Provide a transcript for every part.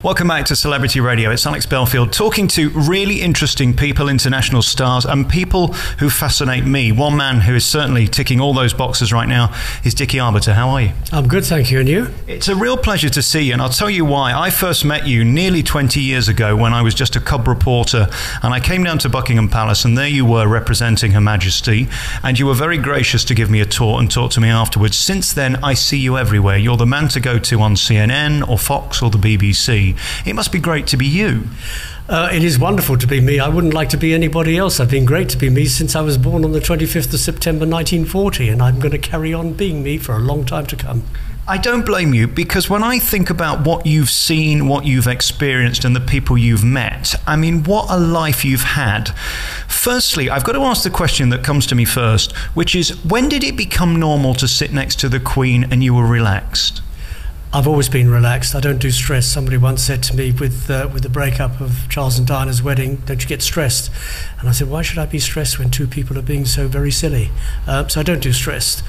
Welcome back to Celebrity Radio. It's Alex Belfield talking to really interesting people, international stars, and people who fascinate me. One man who is certainly ticking all those boxes right now is Dickie Arbiter. How are you? I'm good, thank you. And you? It's a real pleasure to see you, and I'll tell you why. I first met you nearly 20 years ago when I was just a cub reporter, and I came down to Buckingham Palace, and there you were representing Her Majesty, and you were very gracious to give me a tour and talk to me afterwards. Since then, I see you everywhere. You're the man to go to on CNN or Fox or the BBC. It must be great to be you. It is wonderful to be me. I wouldn't like to be anybody else. I've been great to be me since I was born on the 25th of September 1940, and I'm going to carry on being me for a long time to come. I don't blame you, because when I think about what you've seen, what you've experienced, and the people you've met, I mean, what a life you've had. Firstly, I've got to ask the question that comes to me first, which is, when did it become normal to sit next to the Queen and you were relaxed? I've always been relaxed. I don't do stress. Somebody once said to me with the breakup of Charles and Diana's wedding, don't you get stressed? And I said, why should I be stressed when two people are being so very silly? So I don't do stress.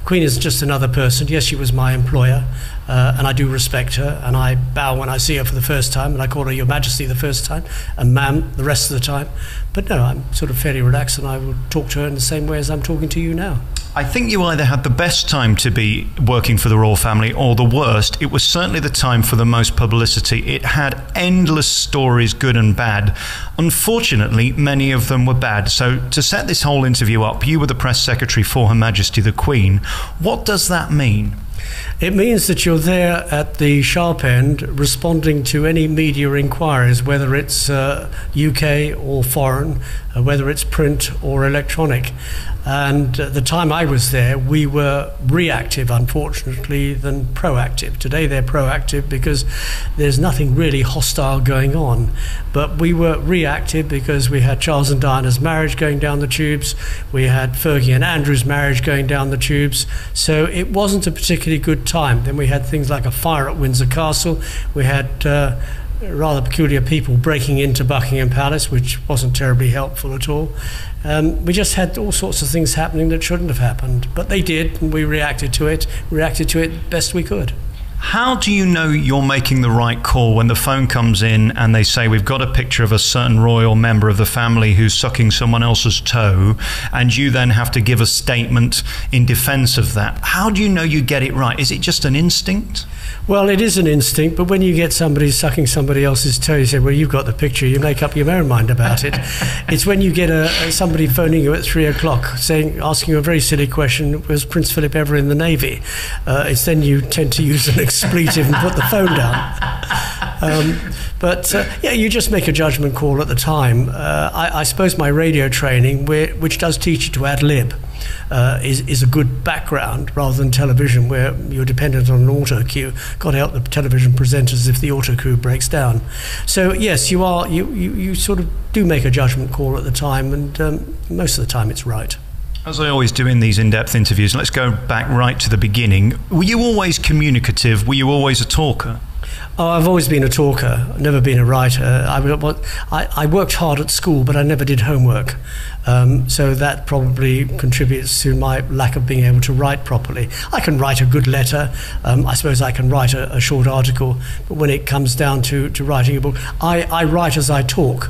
Queen is just another person. Yes, she was my employer, and I do respect her, and I bow when I see her for the first time, and I call her Your Majesty the first time, and ma'am the rest of the time. But no, I'm sort of fairly relaxed, and I will talk to her in the same way as I'm talking to you now. I think you either had the best time to be working for the royal family or the worst. It was certainly the time for the most publicity. It had endless stories, good and bad. Unfortunately, many of them were bad. So to set this whole interview up, you were the press secretary for Her Majesty the Queen. What does that mean? It means that you're there at the sharp end responding to any media inquiries, whether it's UK or foreign, whether it's print or electronic. And at the time I was there, we were reactive, unfortunately, than proactive. Today they're proactive because there's nothing really hostile going on. But we were reactive because we had Charles and Diana's marriage going down the tubes. We had Fergie and Andrew's marriage going down the tubes. So it wasn't a particularly good time. Then we had things like a fire at Windsor Castle. We had rather peculiar people breaking into Buckingham Palace, which wasn't terribly helpful at all. We just had all sorts of things happening that shouldn't have happened, but they did, and we reacted to it best we could. How do you know you're making the right call when the phone comes in and they say, we've got a picture of a certain royal member of the family who's sucking someone else's toe, and you then have to give a statement in defense of that? How do you know you get it right? Is it just an instinct? Well, it is an instinct, but when you get somebody sucking somebody else's toe, you say, well, you've got the picture, you make up your own mind about it. It's when you get somebody phoning you at 3 o'clock asking you a very silly question, was Prince Philip ever in the Navy? It's then you tend to use an expletive and put the phone down. Yeah, you just make a judgment call at the time. I suppose my radio training, which does teach you to ad lib, is a good background rather than television where you're dependent on an auto cue. Got to help the television presenters if the auto cue breaks down. So yes, you sort of do make a judgment call at the time, and most of the time it's right. As I always do in these in-depth interviews, let's go back right to the beginning. Were you always communicative? Were you always a talker? Oh, I've always been a talker, never been a writer. I worked hard at school, but I never did homework. So that probably contributes to my lack of being able to write properly. I can write a good letter. I suppose I can write a short article. But when it comes down to writing a book, I write as I talk.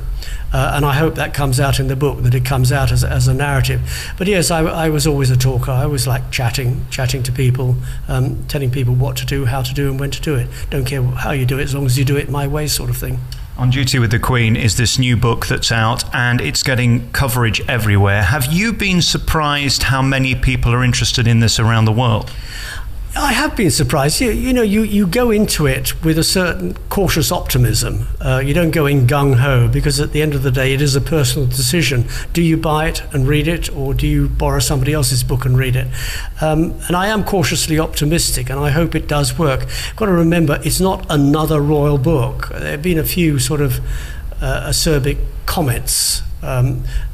And I hope that comes out in the book, that it comes out as a narrative. But yes, I was always a talker. I always liked chatting to people, telling people what to do, how to do, and when to do it. Don't care how you do it, as long as you do it my way, sort of thing. On Duty with the Queen is this new book that's out, and it's getting coverage everywhere. Have you been surprised how many people are interested in this around the world? I have been surprised. You go into it with a certain cautious optimism. You don't go in gung-ho, because at the end of the day, it is a personal decision. Do you buy it and read it, or do you borrow somebody else's book and read it? And I am cautiously optimistic, and I hope it does work. You've got to remember, it's not another royal book. There have been a few sort of acerbic comments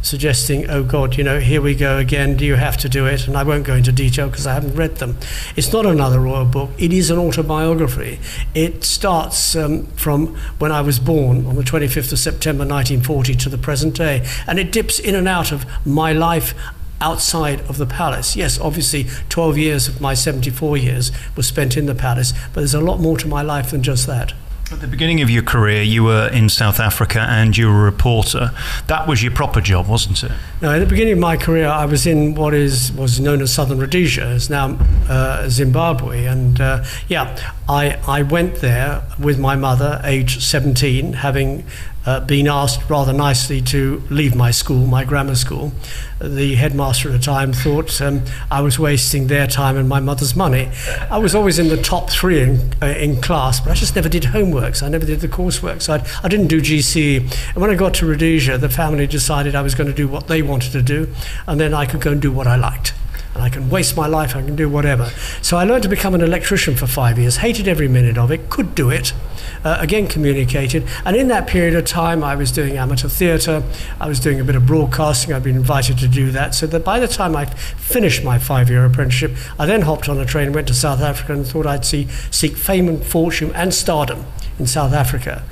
suggesting, oh God, here we go again, do you have to do it? And I won't go into detail because I haven't read them. It's not another royal book, it is an autobiography. It starts from when I was born on the 25th of September 1940 to the present day, and it dips in and out of my life outside of the palace. Yes, obviously 12 years of my 74 years was spent in the palace, but there's a lot more to my life than just that. At the beginning of your career, you were in South Africa and you were a reporter. That was your proper job, wasn't it? No, at the beginning of my career, I was in what was known as Southern Rhodesia, it's now Zimbabwe. And I went there with my mother, aged 17, having been asked rather nicely to leave my school, my grammar school. The headmaster at the time thought I was wasting their time and my mother's money. I was always in the top 3 in class, but I just never did homeworks. I never did the coursework, so I didn't do GCE. And when I got to Rhodesia, the family decided I was going to do what they wanted to do, and then I could go and do what I liked. And I can waste my life, I can do whatever. So I learned to become an electrician for 5 years, hated every minute of it, could do it, again communicated. And in that period of time, I was doing amateur theatre, I was doing a bit of broadcasting, I'd been invited to do that. So that by the time I finished my 5-year apprenticeship, I then hopped on a train and went to South Africa and thought I'd seek fame and fortune and stardom in South Africa.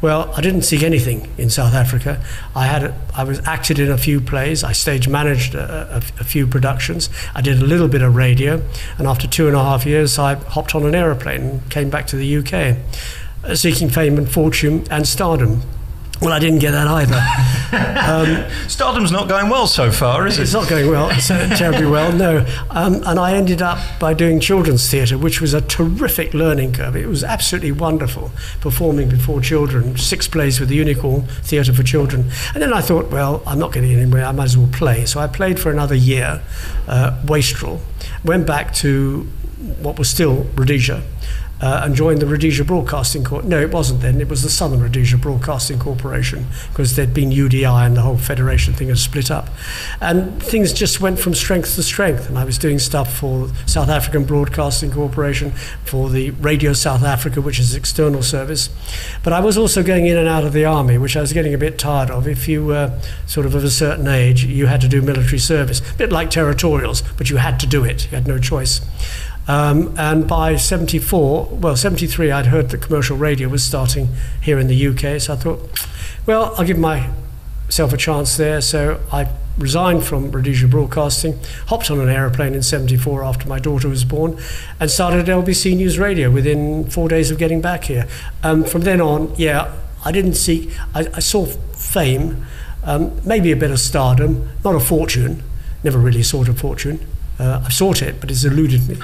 Well, I didn't seek anything in South Africa. I was acted in a few plays. I stage managed a few productions. I did a little bit of radio, and after 2.5 years, I hopped on an aeroplane and came back to the UK, seeking fame and fortune and stardom. Well, I didn't get that either. Stardom's not going well so far, is it? It's not going well, terribly well, no. And I ended up by doing children's theatre, which was a terrific learning curve. It was absolutely wonderful, performing before children, 6 plays with the Unicorn Theatre for Children. And then I thought, well, I'm not getting anywhere, I might as well play. So I played for another year, Wastrel, went back to what was still Rhodesia, and joined the Rhodesia Broadcasting Corporation. No, it wasn't then, it was the Southern Rhodesia Broadcasting Corporation, because there'd been UDI and the whole federation thing had split up. And things just went from strength to strength, and I was doing stuff for South African Broadcasting Corporation, for the Radio South Africa, which is external service. But I was also going in and out of the army, which I was getting a bit tired of. If you were sort of a certain age, you had to do military service, a bit like territorials, but you had to do it, you had no choice. And by 73, I'd heard that commercial radio was starting here in the UK, so I thought, well, I'll give myself a chance there. So I resigned from Rhodesia Broadcasting, hopped on an aeroplane in 74 after my daughter was born, and started at LBC News Radio within 4 days of getting back here. From then on, I didn't seek, I saw fame, maybe a bit of stardom, not a fortune, never really sought a fortune. I've sought it, but it's eluded me.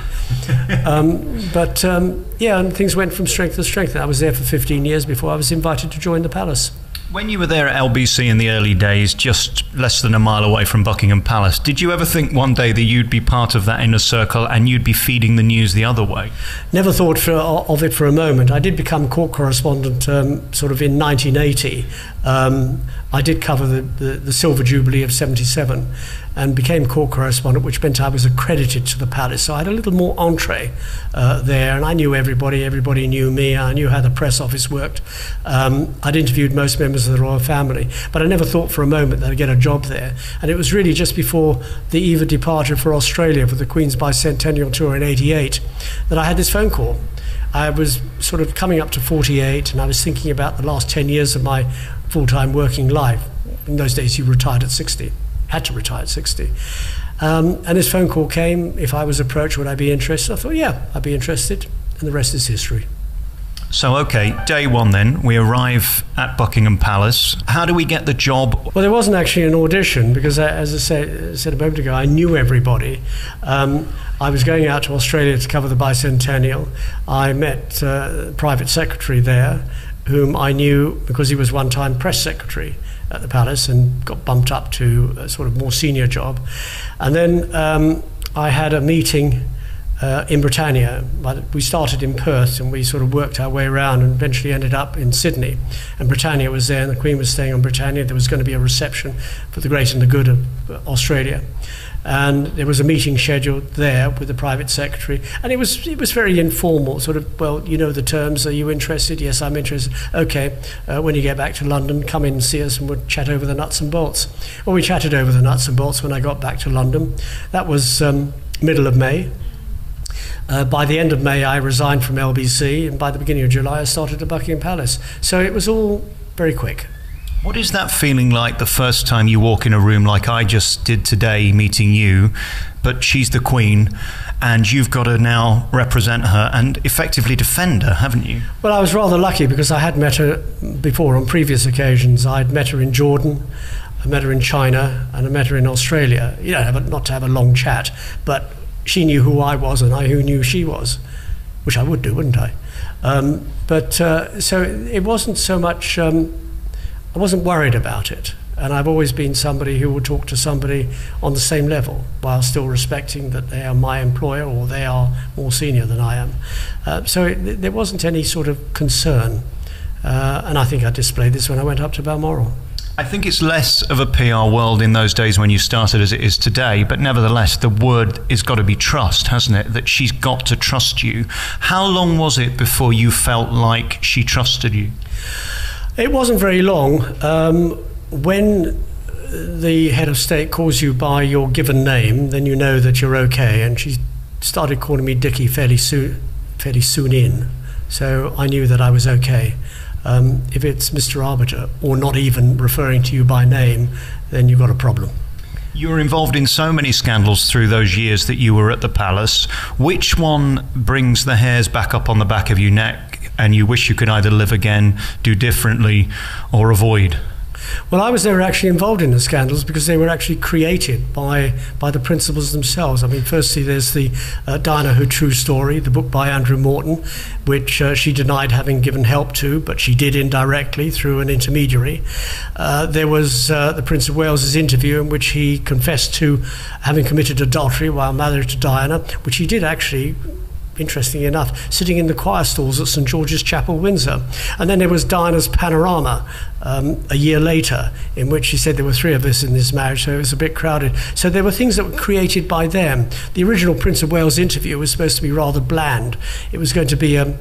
And things went from strength to strength. I was there for 15 years before I was invited to join the Palace. When you were there at LBC in the early days, just less than a mile away from Buckingham Palace, did you ever think one day that you'd be part of that inner circle and you'd be feeding the news the other way? Never thought of it for a moment. I did become court correspondent sort of in 1980. I did cover the Silver Jubilee of 77 and became court correspondent, which meant I was accredited to the Palace. So I had a little more entree there, and I knew everybody knew me, I knew how the press office worked. I'd interviewed most members of the royal family, but I never thought for a moment that I'd get a job there. And it was really just before the eve of departure for Australia for the Queen's Bicentennial Tour in '88 that I had this phone call. I was sort of coming up to 48, and I was thinking about the last 10 years of my full-time working life. In those days, you retired at 60. Had to retire at 60. And this phone call came. If I was approached, would I be interested? I thought, yeah, I'd be interested. And the rest is history. So, okay, day one then, we arrive at Buckingham Palace. How do we get the job? Well, there wasn't actually an audition because, as I said a moment ago, I knew everybody. I was going out to Australia to cover the bicentennial. I met a private secretary there, whom I knew because he was one-time press secretary at the Palace and got bumped up to a sort of more senior job. And then I had a meeting in Britannia. We started in Perth and we sort of worked our way around and eventually ended up in Sydney. And Britannia was there and the Queen was staying on Britannia. There was going to be a reception for the great and the good of Australia. And there was a meeting scheduled there with the private secretary, and it was very informal, sort of, well, you know the terms, are you interested? Yes, I'm interested. Okay, when you get back to London, come in and see us and we'll chat over the nuts and bolts. Well, we chatted over the nuts and bolts when I got back to London. That was middle of May. By the end of May, I resigned from LBC, and by the beginning of July, I started at Buckingham Palace. So it was all very quick. What is that feeling like the first time you walk in a room like I just did today meeting you, but she's the Queen and you've got to now represent her and effectively defend her, haven't you? Well, I was rather lucky because I had met her before on previous occasions. I'd met her in Jordan, I met her in China, and I met her in Australia. You know, not to have a long chat, but she knew who I was and I who knew she was, which I would do, wouldn't I? So it wasn't so much... I wasn't worried about it, and I've always been somebody who will talk to somebody on the same level while still respecting that they are my employer or they are more senior than I am. So there wasn't any sort of concern, and I think I displayed this when I went up to Balmoral. I think it's less of a PR world in those days when you started as it is today, but nevertheless the word has got to be trust, hasn't it? That she's got to trust you. How long was it before you felt like she trusted you? It wasn't very long. When the head of state calls you by your given name, then you know that you're okay. And she started calling me Dickie fairly soon in. So I knew that I was okay. If it's Mr. Arbiter, or not even referring to you by name, then you've got a problem. You were involved in so many scandals through those years that you were at the palace. Which one brings the hairs back up on the back of your neck and you wish you could either live again, do differently, or avoid? Well, I was never actually involved in the scandals because they were actually created by the principals themselves. I mean, firstly, there's the Diana Her True Story, the book by Andrew Morton, which she denied having given help to, but she did indirectly through an intermediary. There was the Prince of Wales's interview in which he confessed to having committed adultery while married to Diana, which he did actually, interestingly enough, sitting in the choir stalls at St George's Chapel, Windsor. And then there was Diana's panorama a year later, in which she said there were 3 of us in this marriage, so it was a bit crowded. So there were things that were created by them. The original Prince of Wales interview was supposed to be rather bland. It was going to be a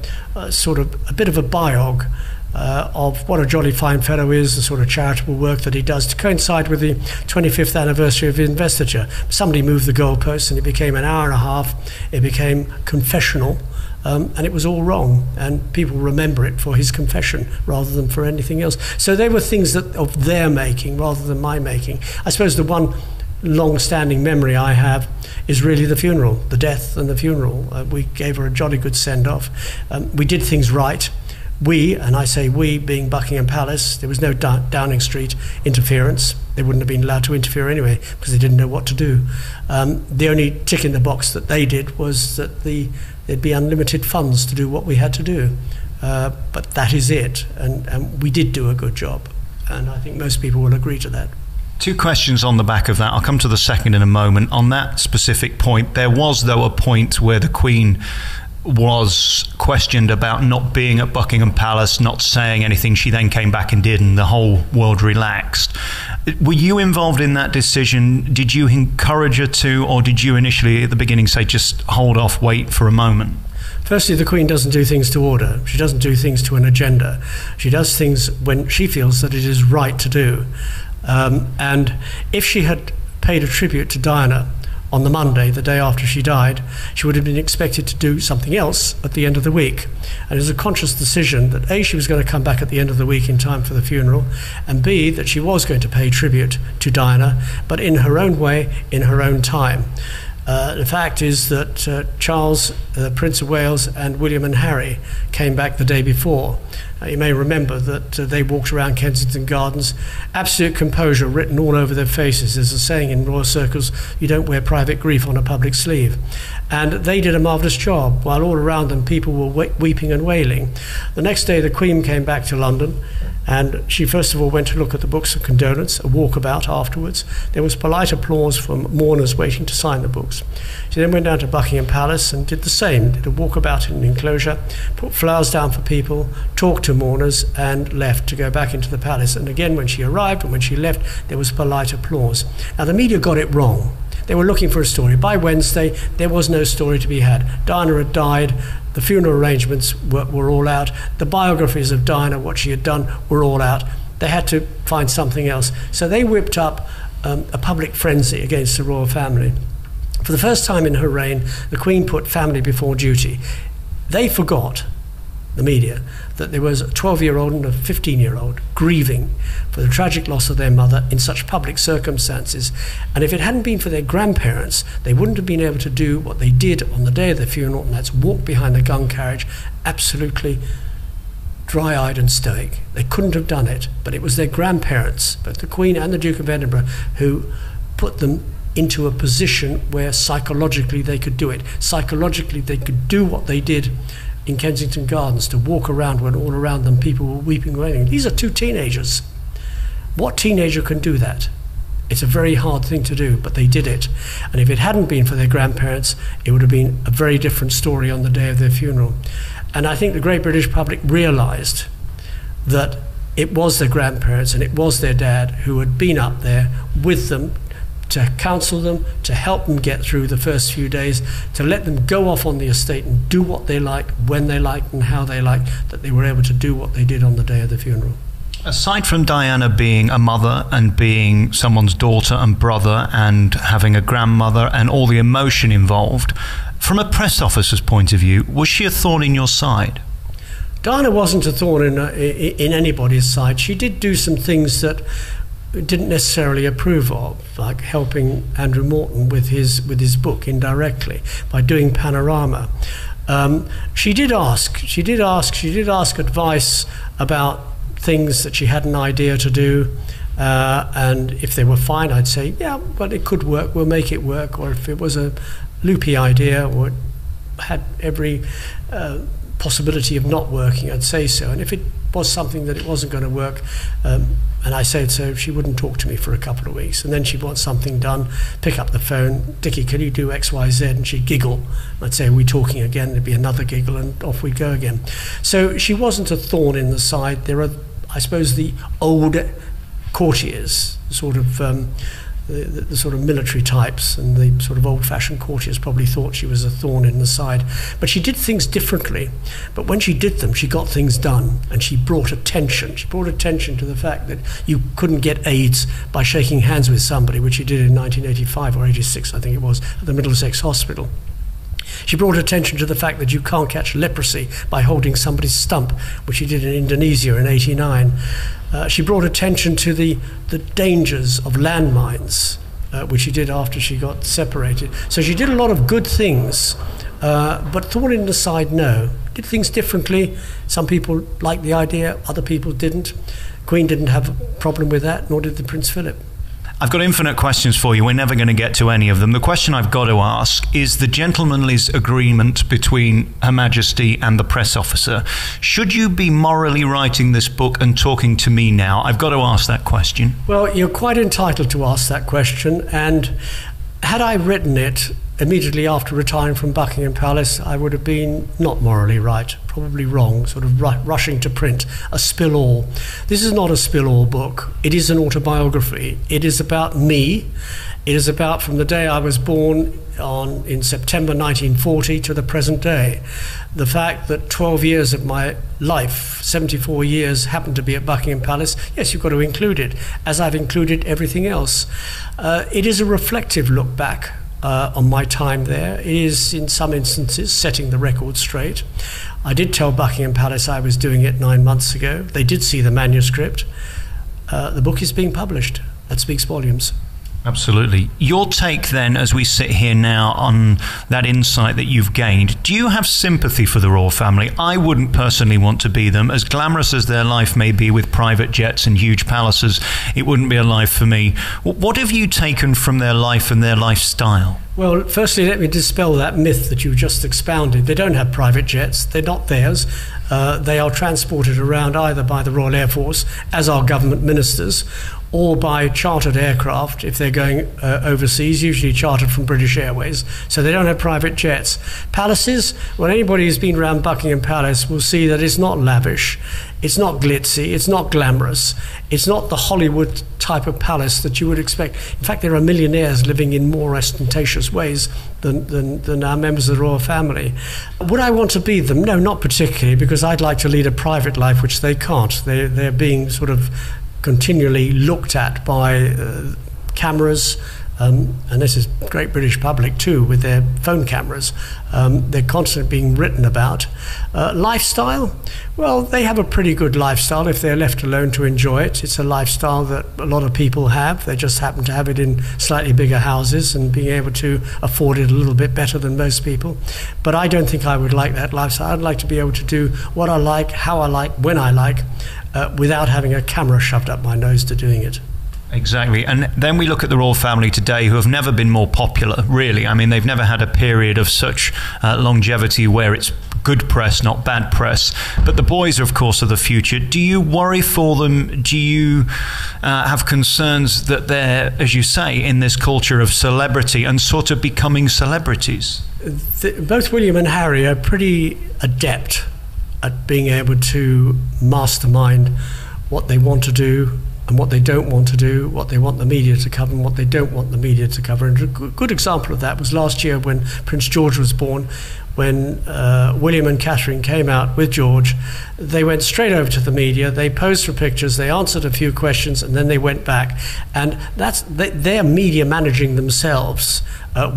sort of a bit of a biog of what a jolly fine fellow is, the sort of charitable work that he does, to coincide with the 25th anniversary of investiture. Somebody moved the goalposts and it became an hour and a half. It became confessional, and it was all wrong. And people remember it for his confession rather than for anything else. So they were things that of their making rather than my making. I suppose the one long-standing memory I have is really the funeral, the death and the funeral. We gave her a jolly good send-off. We did things right. We, and I say we being Buckingham Palace, there was no Downing Street interference. They wouldn't have been allowed to interfere anyway because they didn't know what to do. The only tick in the box that they did was that there'd be unlimited funds to do what we had to do. But that is it, and we did do a good job, and I think most people will agree to that. 2 questions on the back of that. I'll come to the second in a moment. On that specific point, there was, though, a point where the Queen was questioned about not being at Buckingham Palace, not saying anything. She then came back and did, and the whole world relaxed. Were you involved in that decision? Did you encourage her to, or did you initially at the beginning say, just hold off, wait for a moment? Firstly, the Queen doesn't do things to order. She doesn't do things to an agenda. She does things when she feels that it is right to do. And if she had paid a tribute to Diana on the Monday, the day after she died, she would have been expected to do something else at the end of the week. And it was a conscious decision that A, she was going to come back at the end of the week in time for the funeral, and B, that she was going to pay tribute to Diana, but in her own way, in her own time. The fact is that Charles, Prince of Wales, and William and Harry came back the day before. You may remember that they walked around Kensington Gardens, absolute composure written all over their faces. There's a saying in royal circles, you don't wear private grief on a public sleeve. And they did a marvellous job, while all around them people were weeping and wailing. The next day the Queen came back to London, and she first of all went to look at the books of condolence, a walkabout afterwards. There was polite applause from mourners waiting to sign the books. She then went down to Buckingham Palace and did the same, did a walkabout in an enclosure, put flowers down for people, talked to mourners, and left to go back into the palace. And again, when she arrived and when she left, there was polite applause. Now, the media got it wrong. They were looking for a story. By Wednesday, there was no story to be had. Diana had died. The funeral arrangements were all out. The biographies of Diana, what she had done, were all out. They had to find something else. So they whipped up a public frenzy against the royal family. For the first time in her reign, the Queen put family before duty. They forgot the media, that there was a 12-year-old and a 15-year-old grieving for the tragic loss of their mother in such public circumstances. And if it hadn't been for their grandparents, they wouldn't have been able to do what they did on the day of the funeral, and that's walk behind the gun carriage, absolutely dry-eyed and stoic. They couldn't have done it, but it was their grandparents, both the Queen and the Duke of Edinburgh, who put them into a position where psychologically they could do it. Psychologically they could do what they did in Kensington Gardens, to walk around when all around them people were weeping and wailing. These are two teenagers. What teenager can do that? It's a very hard thing to do, but they did it. And if it hadn't been for their grandparents, it would have been a very different story on the day of their funeral. And I think the great British public realised that it was their grandparents and it was their dad who had been up there with them to counsel them, to help them get through the first few days, to let them go off on the estate and do what they liked, when they liked and how they liked, that they were able to do what they did on the day of the funeral. Aside from Diana being a mother and being someone's daughter and brother and having a grandmother and all the emotion involved, from a press officer's point of view, was she a thorn in your side? Diana wasn't a thorn in anybody's side. She did do some things that didn't necessarily approve of, like helping Andrew Morton with his book indirectly by doing Panorama. She did ask advice about things that she had an idea to do, and if they were fine, I'd say, yeah, but it could work, we'll make it work. Or if it was a loopy idea or had every possibility of not working, I'd say so. And if it was something that it wasn't going to work, and I said so, she wouldn't talk to me for a couple of weeks. And then she'd want something done, pick up the phone, Dickie, can you do X, Y, Z? And she'd giggle. I'd say, are we talking again? There'd be another giggle, and off we'd go again. So she wasn't a thorn in the side. There are, I suppose, the old courtiers, sort of the sort of military types, and the sort of old-fashioned courtiers probably thought she was a thorn in the side. But she did things differently. But when she did them, she got things done, and she brought attention. She brought attention to the fact that you couldn't get AIDS by shaking hands with somebody, which she did in 1985 or 86, I think it was, at the Middlesex Hospital. She brought attention to the fact that you can't catch leprosy by holding somebody's stump, which she did in Indonesia in ¡89. She brought attention to the dangers of landmines, which she did after she got separated. So she did a lot of good things, but thorn in the side, no. Did things differently. Some people liked the idea, other people didn't. Queen didn't have a problem with that, nor did the Prince Philip. I've got infinite questions for you. We're never going to get to any of them. The question I've got to ask is the gentlemanly agreement between Her Majesty and the press officer. Should you be morally writing this book and talking to me now? I've got to ask that question. Well, you're quite entitled to ask that question, and had I written it immediately after retiring from Buckingham Palace, I would have been not morally right, probably wrong, sort of rushing to print a spill-all. This is not a spill-all book. It is an autobiography. It is about me. It is about from the day I was born in September 1940 to the present day. The fact that 12 years of my life, 74 years, happened to be at Buckingham Palace, yes, you've got to include it, as I've included everything else. It is a reflective look back on my time there. It is, in some instances, setting the record straight. I did tell Buckingham Palace I was doing it 9 months ago. They did see the manuscript. The book is being published. That speaks volumes. Absolutely. Your take then, as we sit here now, on that insight that you've gained, do you have sympathy for the royal family? I wouldn't personally want to be them. As glamorous as their life may be with private jets and huge palaces, it wouldn't be a life for me. What have you taken from their life and their lifestyle? Well, firstly, let me dispel that myth that you just expounded. They don't have private jets. They're not theirs. They are transported around either by the Royal Air Force, as are government ministers, or by chartered aircraft if they're going overseas, usually chartered from British Airways. So they don't have private jets. Palaces, well, anybody who's been around Buckingham Palace will see that it's not lavish, it's not glitzy, it's not glamorous, it's not the Hollywood type of palace that you would expect. In fact, there are millionaires living in more ostentatious ways than our members of the royal family. Would I want to be them? No, not particularly, because I'd like to lead a private life, which they can't. They're being sort of continually looked at by cameras, and this is great British public too, with their phone cameras. They're constantly being written about. Lifestyle, well, they have a pretty good lifestyle if they're left alone to enjoy it. It's a lifestyle that a lot of people have. They just happen to have it in slightly bigger houses and being able to afford it a little bit better than most people. But I don't think I would like that lifestyle. I'd like to be able to do what I like, how I like, when I like, without having a camera shoved up my nose to doing it. Exactly. And then we look at the royal family today, who have never been more popular, really. I mean, they've never had a period of such longevity where it's good press, not bad press. But the boys, of course, are the future. Do you worry for them? Do you have concerns that they're, as you say, in this culture of celebrity and sort of becoming celebrities? Both William and Harry are pretty adept at being able to mastermind what they want to do and what they don't want to do, what they want the media to cover and what they don't want the media to cover. And a good example of that was last year when Prince George was born. When William and Catherine came out with George, they went straight over to the media, they posed for pictures, they answered a few questions, and then they went back. And they're media managing themselves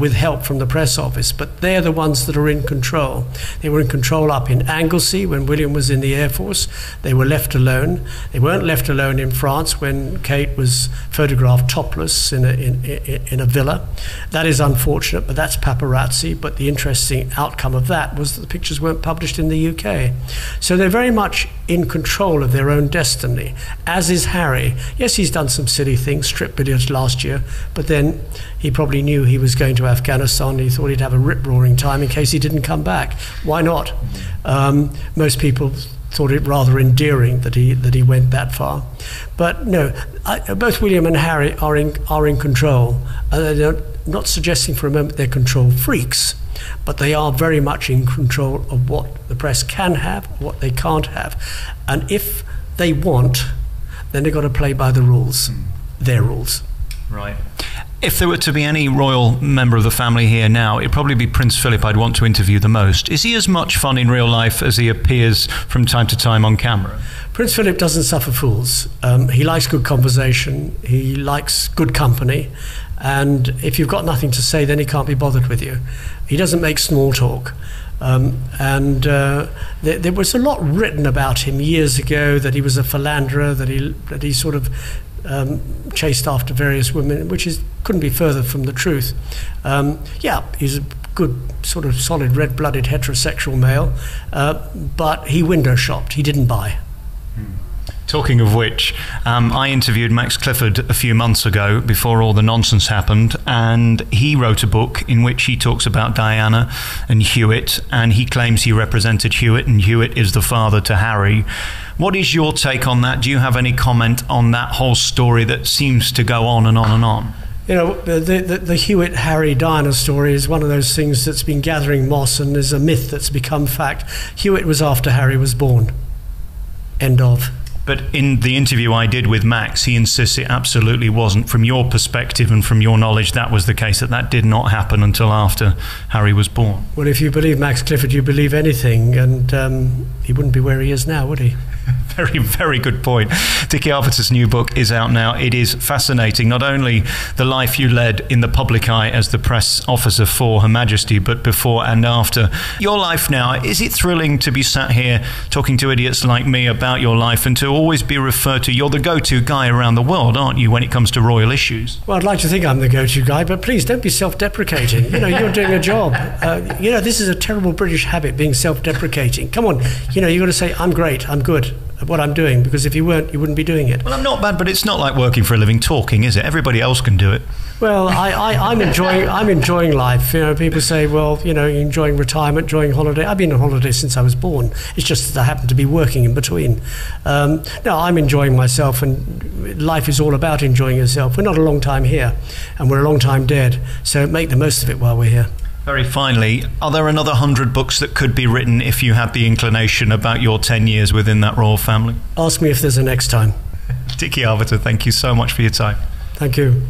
with help from the press office, but they're the ones that are in control. They were in control up in Anglesey when William was in the Air Force. They were left alone. They weren't left alone in France when Kate was photographed topless in a villa. That is unfortunate, but that's paparazzi. But the interesting outcome of that was that the pictures weren't published in the UK. So they're very much in control of their own destiny, as is Harry. Yes, he's done some silly things, stripped billiards last year, but then he probably knew he was going to Afghanistan. He thought he'd have a rip-roaring time in case he didn't come back. Why not? Most people thought it rather endearing that he went that far. But no, both William and Harry are in control. They're not suggesting for a moment they're control freaks, but they are very much in control of what the press can have, what they can't have. And if they want, then they've got to play by the rules, their rules. Right. If there were to be any royal member of the family here now, it'd probably be Prince Philip I'd want to interview the most. Is he as much fun in real life as he appears from time to time on camera? Prince Philip doesn't suffer fools. He likes good conversation. He likes good company. And if you've got nothing to say, then he can't be bothered with you. He doesn't make small talk. There was a lot written about him years ago, that he was a philanderer, that he sort of chased after various women, which couldn't be further from the truth. Yeah, he's a good sort of solid red-blooded heterosexual male, but he window shopped. He didn't buy. Talking of which, I interviewed Max Clifford a few months ago before all the nonsense happened, and he wrote a book in which he talks about Diana and Hewitt, and he claims he represented Hewitt, and Hewitt is the father to Harry. What is your take on that? Do you have any comment on that whole story that seems to go on and on and on? You know, the Hewitt, Harry, Diana story is one of those things that's been gathering moss and is a myth that's become fact. Hewitt was after Harry was born. End of. But in the interview I did with Max, he insists it absolutely wasn't. From your perspective and from your knowledge, that was the case, that did not happen until after Harry was born. Well, if you believe Max Clifford, you believe anything, and he wouldn't be where he is now, would he? Very, very good point. Dickie Arbiter's new book is out now. It is fascinating, not only the life you led in the public eye as the press officer for Her Majesty, but before and after. Your life now, is it thrilling to be sat here talking to idiots like me about your life and to always be referred to? You're the go-to guy around the world, aren't you, when it comes to royal issues? Well, I'd like to think I'm the go-to guy, but please don't be self-deprecating. You know, you're doing a job. You know, this is a terrible British habit, being self-deprecating. Come on, you know, you've got to say, I'm great, I'm good at what I'm doing, because if you weren't, you wouldn't be doing it. Well, I'm not bad, but it's not like working for a living talking, is it? Everybody else can do it. Well, I'm enjoying life. You know, people say, well, you know, you're enjoying retirement, enjoying holiday. I've been on holiday since I was born. It's just that I happen to be working in between. No, I'm enjoying myself, and life is all about enjoying yourself. We're not a long time here, and we're a long time dead, so make the most of it while we're here. Very finally, are there another 100 books that could be written if you had the inclination about your 10 years within that royal family? Ask me if there's a next time. Dickie Arbiter, thank you so much for your time. Thank you.